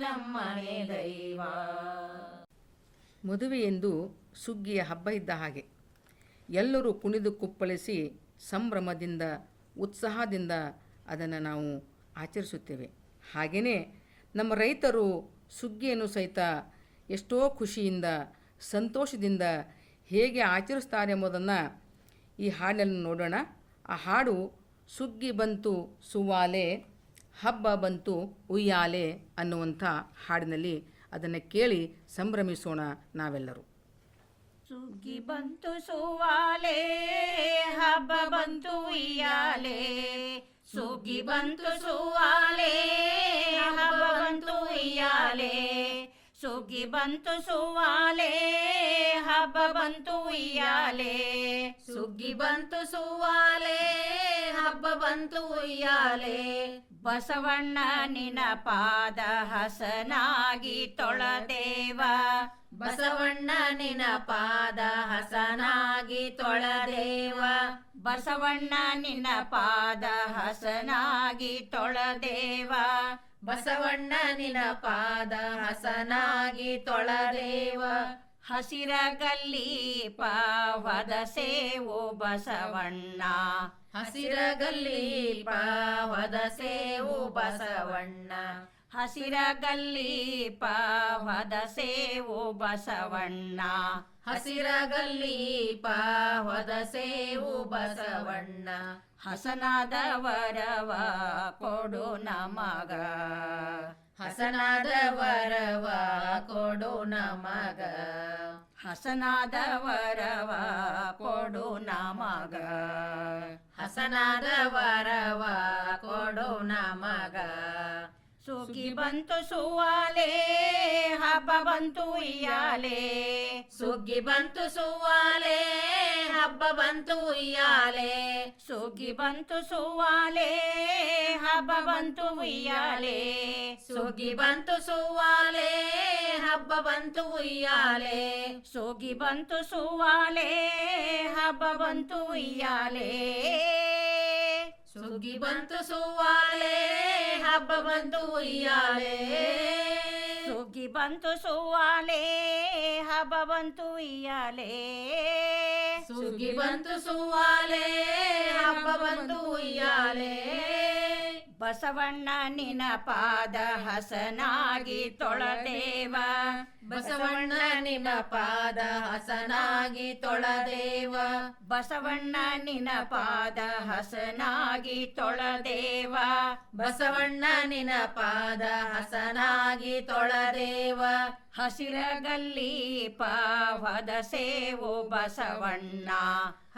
ನಮ್ಮನೆ ದೈವ. ಮದುವೆಯೆಂದು ಸುಗ್ಗಿಯ ಹಬ್ಬ ಇದ್ದ ಹಾಗೆ ಎಲ್ಲರೂ ಕುಣಿದು ಕುಪ್ಪಳಿಸಿ ಸಂಭ್ರಮದಿಂದ ಉತ್ಸಾಹದಿಂದ ಅದನ್ನು ನಾವು ಆಚರಿಸುತ್ತೇವೆ. ಹಾಗೆಯೇ ನಮ್ಮ ರೈತರು ಸುಗ್ಗಿಯನ್ನು ಸಹಿತ ಎಷ್ಟೋ ಖುಷಿಯಿಂದ ಸಂತೋಷದಿಂದ ಹೇಗೆ ಆಚರಿಸ್ತಾರೆ ಎಂಬುದನ್ನು ಈ ಹಾಡಿನಲ್ಲಿ ನೋಡೋಣ. ಆ ಹಾಡು ಸುಗ್ಗಿ ಬಂತು ಸುವಾಲೆ ಹಬ್ಬ ಬಂತು ಉಯ್ಯಾಲೆ ಅನ್ನುವಂಥ ಹಾಡಿನಲ್ಲಿ ಅದನ್ನು ಕೇಳಿ ಸಂಭ್ರಮಿಸೋಣ ನಾವೆಲ್ಲರೂ. ಸುಗ್ಗಿ ಬಂತು ಸುವಾಲೆ ಹಬ್ಬ ಬಂತು ಉಯ್ಯಾಲೆ, ಸುಗ್ಗಿ ಬಂತು ಸುವಾಲೆ ಹಬ್ಬ ಬಂತು ಉಯ್ಯಾಲೆ, ಸುಗ್ಗಿ ಬಂತು ಸುವಾಲೆ ಹಬ್ಬ ಬಂತು ಉಯ್ಯಾಲೆ, ಸುಗ್ಗಿ ಬಂತು ಸುವಾಲೆ ಹಬ್ಬ ಬಂತು ಉಯ್ಯಾಲೆ. ಬಸವಣ್ಣ ನಿನ ಪಾದ ಹಸನಾಗಿ ತೊಳೆದೇವ, ಬಸವಣ್ಣ ನಿನ ಪಾದ ಹಸನಾಗಿ ತೊಳೆದೇವ, ಬಸವಣ್ಣ ನಿನ ಪಾದ ಹಸನಾಗಿ ತೊಳೆದೇವ, ಬಸವಣ್ಣ ನಿನ ಪಾದ ಹಸನಾಗಿ ತೊಳೆದೇವ. ಹಸಿರಗಲ್ಲಿ ಪಾವದ ಸೇವು ಬಸವಣ್ಣ, ಹಸಿರಗಲ್ಲಿ ಪಾವದ ಸೇವು ಬಸವಣ್ಣ, ಹಸಿರಗಲ್ಲಿ ಪಾವದ ಸೇವು ಬಸವಣ್ಣ, ಹಸಿರಗಲ್ಲಿ ಪಾವದ ಸೇವು ಬಸವಣ್ಣ. ಹಸನಾದ ವರವ ಕೊಡು ನಮಗ, ಹಸನಾದ ವರವ ಕೊಡು ನಮಗ, ಹಸನಾದ ವರವ ಕೊಡು ನಮಗ, ಹಸನಾದ ವರವ ಕೊಡು ನಮಗ. ಸುಗ್ಗಿ ಬಂತು ಸುವಾಲೆ ಹಬ್ಬ ಬಂತು ಉಯ್ಯಾಲೆ, ಸುಗ್ಗಿ ಬಂತು ಸುವಾಲೆ ಹಬ್ಬ ಬಂತು ಉಯ್ಯಾಲೆ, ಸುಗ್ಗಿ ಬಂತು ಸುವಾಲೆ ಹಬ್ಬ ಬಂತು ಉಯ್ಯಾಲೆ, ಸುಗ್ಗಿ ಬಂತು ಸುವಾಲೆ ಹಬ್ಬ ಬಂತು ಉಯ್ಯಾಲೆ, ಸುಗ್ಗಿ ಬಂತು ಸುವಾಲೆ ಹಬ್ಬ ಬಂತು ಉಯ್ಯಾಲೆ, ಸುಗ್ಗಿ ಬಂತು ಸುವಾಲೆ ಹಬ್ಬ ಬಂತು ಉಯ್ಯಾಲೆ, ಸುಗ್ಗಿ ಬಂತು ಸುವಾಲೆ ಹಬ್ಬ ಬಂತು ಉಯ್ಯಾಲೆ, ಸುಗ್ಗಿ ಬಂತು ಸುವಾಲೆ ಹಬ್ಬ ಬಂತು ಉಯ್ಯಾಲೆ. ಬಸವಣ್ಣ ನಿನ ಪಾದ ಹಸನಾಗಿ ತೊಳೆದೇವ, ಬಸವಣ್ಣ ನಿನ ಪಾದ ಹಸನಾಗಿ ತೊಳೆದೇವ, ಬಸವಣ್ಣ ನಿನ ಪಾದ ಹಸನಾಗಿ ತೊಳೆದೇವ, ಬಸವಣ್ಣ ನಿನ ಪಾದ ಹಸನಾಗಿ ತೊಳೆದೇವ. ಹಸಿರಗಲ್ಲಿ ಪಾವದ ಸೇವು ಬಸವಣ್ಣ,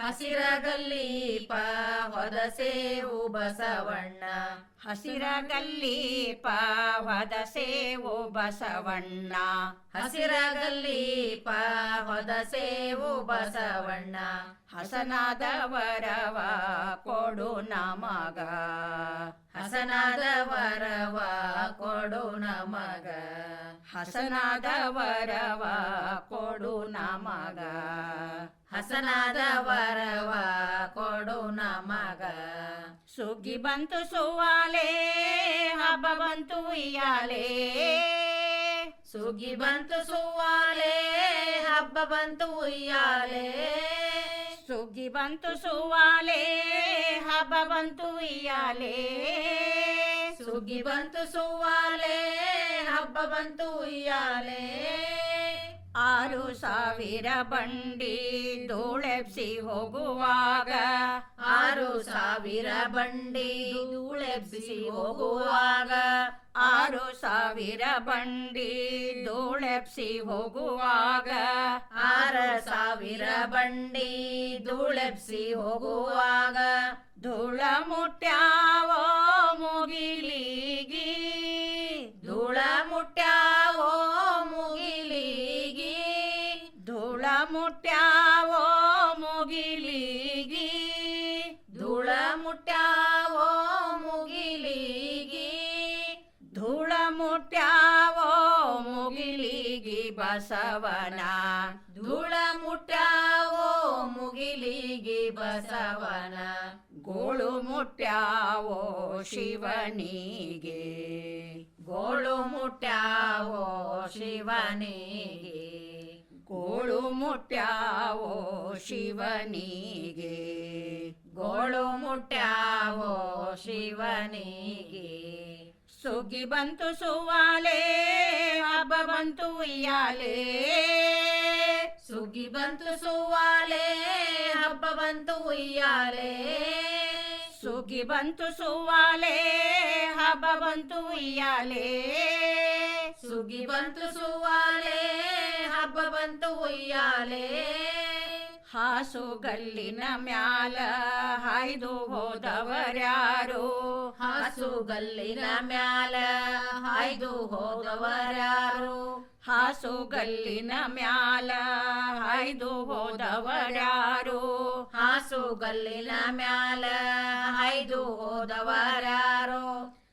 ಹಸಿರಗಲ್ಲಿ ಪಾವದ ಸೇವು ಬಸವಣ್ಣ, ಹಸಿರಗಲ್ಲಿ ಪಾವದ ಸೇವು ಬಸವಣ್ಣ, ಹಸಿರಗಲ್ಲಿ ಪಾವದ ಸೇವು ಬಸವಣ್ಣ. ಹಸನಾದ ವರವ ಕೊಡು ನಮಗ, ಹಸನಾದ ವರವ ಕೊಡು ನಮಗ, ಹಸನಾದ ವರವ ಕೊಡು ನಮಗ, ಹಸನಾದ ವರವ ಕೊಡು ನಮಗ. ಸುಗ್ಗಿ ಬಂತು ಸುವಾಲೆ ಹಬ್ಬ ಬಂತು ಉಯ್ಯಾಲೆ, ಸುಗ್ಗಿ ಬಂತು ಸುವಾಲೆ ಹಬ್ಬ ಬಂತು ಉಯ್ಯಾಲೆ, ಸುಗ್ಗಿ ಬಂತು ಸುವಾಲೆ ಹಬ್ಬ ಬಂತು ಉಯ್ಯಾಲೆ, ಸುಗ್ಗಿ ಬಂತು ಸುವಾಲೆ ಹಬ್ಬ ಬಂತು ಉಯ್ಯಾಲೆ. 6,000 ಬಂಡಿ ಧೂಳೆಪ್ಸಿ ಹೋಗುವಾಗ, 6,000 ಬಂಡಿ ಧೂಳೆಪ್ಸಿ ಹೋಗುವಾಗ, 6,000 ಬಂಡಿ ಧೂಳೆಪ್ಸಿ ಹೋಗುವಾಗ, 6,000 ಬಂಡಿ ಧೂಳೆಪ್ಸಿ ಹೋಗುವಾಗ, ಧೂಳ ಮುಟ್ಟ್ಯಾವೋ ಮುಗಿಲಿಗಿ, ಧೂಳ ಮುಟ್ಟ್ಯಾವೋ ಮುಗಿಲಿಗಿ, ಧೂಳ ಮುಟ್ಟ್ಯಾವೋ ಮುಗಿಲಿಗಿ, ಧೂಳ ಮುಟ್ಟ್ಯಾವೋ ಮುಗಿಲಿಗಿ, ಧೂಳ ಮುಟ್ಟ್ಯಾವೋ ಮುಗಿಲಿಗಿ ಬಸವನ, ಧೂಳ ಮುಟ್ಟ್ಯಾವೋ ಮುಗಿಲಿಗಿ ಬಸವನ, ಗೋಳು ಮುಟ್ಟ್ಯಾವೋ ಶಿವನಿಗೆ, ಗೋಳು ಮುಟ್ಟ್ಯಾವೋ ಶಿವನಿಗೆ ಗೋಳು ಮುಟ್ಟ್ಯಾವೋ ಶಿವನಿಗೆ ಗೋಳು ಮುಟ್ಟ್ಯಾವೋ ಶಿವನಿಗೆ ಸುಗ್ಗಿ ಬಂತು ಸುವಾಲೆ ಹಬ್ಬ ಬಂತು ಉಯ್ಯಾಲೆ ಸುಗ್ಗಿ ಬಂತು ಸುವಾಲೆ ಹಬ್ಬ ಬಂತು ಉಯ್ಯಾಲೆ ಸುಗ್ಗಿ ಬಂತು ಸುವಾಲೆ ಹಬ್ಬ ಬಂತು ಉಯ್ಯಾಲೆ ಸುಗ್ಗಿ ಬಂತು ಸುವಾಲೆ ಹಬ್ಬ ಬಂತು ಉಯ್ಯಾಲೆ ಹಾಸುಗಲ್ಲಿನ ಮ್ಯಾಲ ಹಾಯ್ದು ಹೋದವರ್ಯಾರು ಹಾಸುಗಲ್ಲಿನ ಮ್ಯಾಲ ಹಾಯ್ದು ಹೋದವರ್ಯಾರು ಹಾಸುಗಲ್ಲಿನ ಮ್ಯಾಲ ಹಾಯ್ದು ಹೋದವರ್ಯಾರು ಹಾಸುಗಲ್ಲಿನ ಮ್ಯಾಲ ಹಾಯ್ದು ಹೋದವರ್ಯಾರು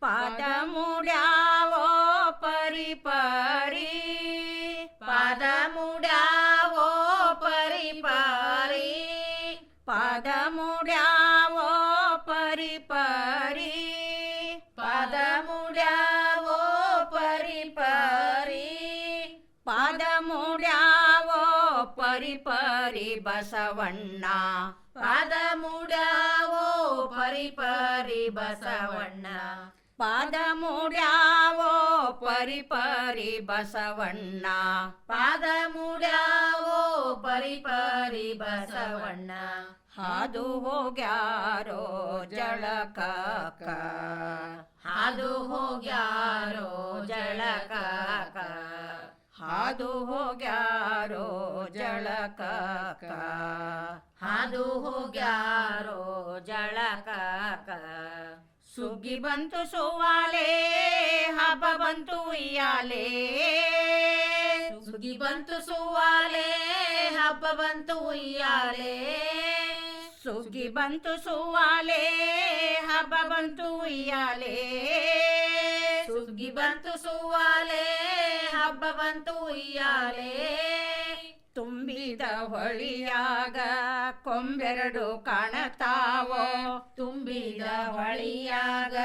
ಪಾದ ಮುಡ್ಯಾವೋ ಪರಿ ಪರಿ ಪಾದ ಮುಡ್ಯಾವೋ ಪರಿ ಪರಿ ಪಾದ ಮುಡ್ಯಾವೋ ಪರಿ ಪರಿ ಪಾದ ಮುಡ್ಯಾವೋ ಪರಿ ಪರಿ ಪಾದ ಮುಡ್ಯಾವೋ ಪರಿ ಪರಿ ಬಸವಣ್ಣ ಪಾದ ಮುಡ್ಯಾವೋ ಪರಿ ಪರಿ ಬಸವಣ್ಣ ಪಾದ ಮುಡ್ಯಾವೋ ಪರಿ ಪರಿ ಬಸವಣ್ಣ ಪಾದ ಮುಡ್ಯಾವೋ ಪರಿ ಪರಿ ಬಸವಣ್ಣ ಹಾದು ಹೋಗ್ಯಾರೋ ಜಳಕಕ್ಕ ಹಾದು ಹೋಗ್ಯಾರೋ ಜಳಕಕ್ಕ ಹಾದು ಹೋಗ್ಯಾರೋ ಜಳಕಕ್ಕ ಹಾದು ಹೋಗ್ಯಾರೋ ಜಳಕಕ್ಕ ಸುಗ್ಗಿ ಬಂತು ಸುವಾಲೆ ಹಬ್ಬ ಬಂತು ಉಯ್ಯಾಲೆ ಸುಗ್ಗಿ ಬಂತು ಸುವಾಲೆ ಹಬ್ಬ ಬಂತು ಉಯ್ಯಾಲೆ ಸುಗ್ಗಿ ಬಂತು ಸುವಾಲೆ ಹಬ್ಬ ಬಂತು ಉಯ್ಯಾಲೆ ಸುಗ್ಗಿ ಬಂತು ಸುವಾಲೆ ಹಬ್ಬ ಬಂತು ಉಯ್ಯಾಲೆ ತುಂಬಿದ ಹೊಳಿಯಾಗ ಕೊಂಬೆರಡು ಕಾಣತಾವೋ ತುಂಬಿದ ಹೊಳಿಯಾಗ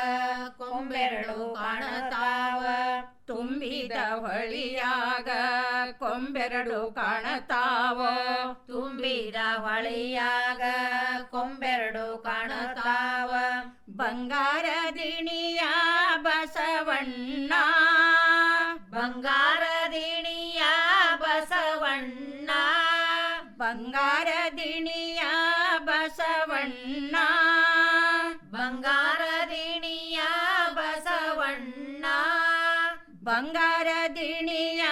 ಕೊಂಬೆರಡು ಕಾಣತಾವ ತುಂಬಿದ ಹೊಳಿಯಾಗ ಕೊಂಬೆರಡು ಕಾಣತಾವೋ ತುಂಬಿದ ಹೊಳಿಯಾಗ ಕೊಂಬೆರಡು ಕಾಣತಾವ ಬಂಗಾರ ದಿಣಿಯ ಬಸವಣ್ಣ ಬಂಗಾರ ದಿಣಿಯ ಬಸವಣ್ಣ ಬಂಗಾರ ದಿಣಿಯ ಬಸವಣ್ಣ ಬಂಗಾರ ದಿಣಿಯ ಬಸವಣ್ಣ ಬಂಗಾರ ದಿಣಿಯ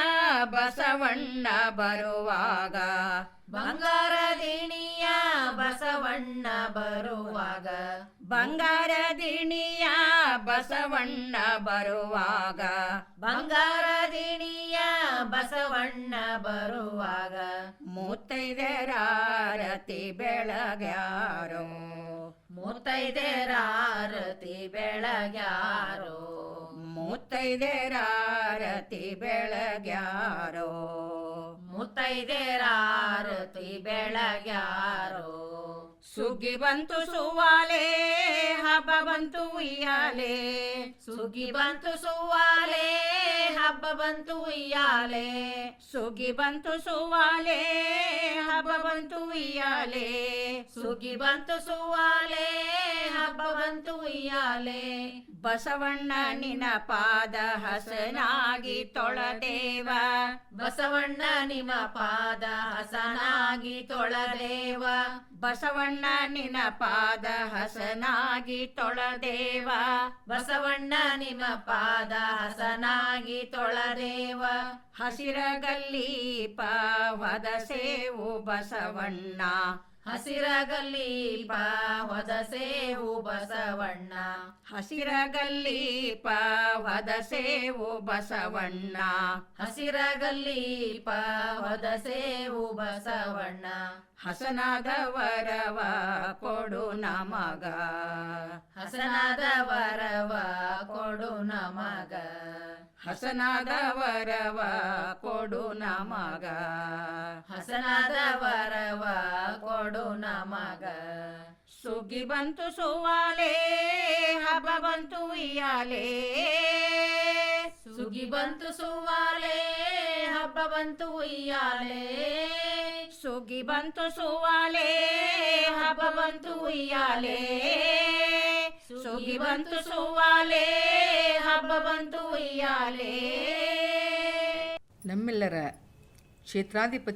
ಬಸವಣ್ಣ ಬರುವಾಗ ಬಂಗಾರ ದಿಣಿಯ ಬಸವಣ್ಣ ಬರುವಾಗ ಬಂಗಾರ ದಿಣಿಯ ಬಸವಣ್ಣ ಬರುವಾಗ ಬಂಗಾರ ದಿಣಿಯ ಬಸವಣ್ಣ ಬರುವಾಗ ಮುತ್ತೈದೆರಾರತಿ ಬೆಳಗ್ಯಾರೋ ಮುತ್ತೈದೆರಾರತಿ ಬೆಳಗ್ಯಾರೋ ಮುತ್ತೈದೆರಾರತಿ ಬೆಳಗ್ಯಾರೋ ಮುತ್ತೈದೆರಾರತಿ ಬೆಳಗ್ಯಾರೋ ಸುಗ್ಗಿ ಬಂತು ಸುವಾಲೆ ಹಬ್ಬ ಬಂತು ಉಯ್ಯಾಲೆ ಸುಗ್ಗಿ ಬಂತು ಸುವಾಲೆ ಹಬ್ಬ ಬಂತು ಉಯ್ಯಾಲೆ ಸುಗ್ಗಿ ಬಂತು ಸುವಾಲೆ ಹಬ್ಬ ಬಂತು ಉಯ್ಯಾಲೆ ಸುಗ್ಗಿ ಬಂತು ಸುವಾಲೆ ಹಬ್ಬ ಬಂತು ಉಯ್ಯಾಲೆ ಬಸವಣ್ಣ ನಿನ ಪಾದ ಹಸನಾಗಿ ತೊಳದೇವ ಬಸವಣ್ಣ ನಿಮ ಪಾದ ಹಸನಾಗಿ ತೊಳದೇವ ಬಸವಣ್ಣ ನಿನ ಪಾದ ಹಸನಾಗಿ ತೊಳದೇವ ಬಸವಣ್ಣ ನಿಮ ಪಾದ ಹಸನಾಗಿ ತೊಳದೇವ ಹಸಿರಗಲ್ಲೀಪ ಹೊದಸೇವು ಬಸವಣ್ಣ ಹಸಿರಗಲ್ಲೀಪ ಹೊದಸೇವು ಬಸವಣ್ಣ ಹಸಿರಗಲ್ಲೀಪ ಹೊದಸೇವು ಬಸವಣ್ಣ ಹಸಿರಗಲ್ಲೀಪ ಹೊದಸೇವು ಬಸವಣ್ಣ ಹಸನಾದ ವರವ ಕೊಡು ನಮಗ ಹಸನಾದ ವರವ ಕೊಡು ನಮಗ ಹಸನಾದ ವರವ ಕೊಡು ನಮಗ ಹಸನಾದ ವರವ ಕೊಡು ನಮಗ ಸುಗ್ಗಿ ಬಂತು ಸುವಾಲೆ ಹಬ್ಬ ಬಂತು ಉಯ್ಯಾಲೆ ಸುಗ್ಗಿ ಬಂತು ಸುವಾಲೆ ಹಬ್ಬ ಬಂತು ಉಯ್ಯಾಲೆ ಸುಗ್ಗಿ ಬಂತು ಸುವಾಲೆ ಹಬ್ಬ ಬಂತು ಉಯ್ಯಾಲೆ ಸುಗ್ಗಿ ಬಂತು ಸುವಾಲೆ ಹಬ್ಬ ಬಂತು ಉಯ್ಯಾಲೆ. ನಮ್ಮೆಲ್ಲರ ಕ್ಷೇತ್ರಾಧಿಪತಿ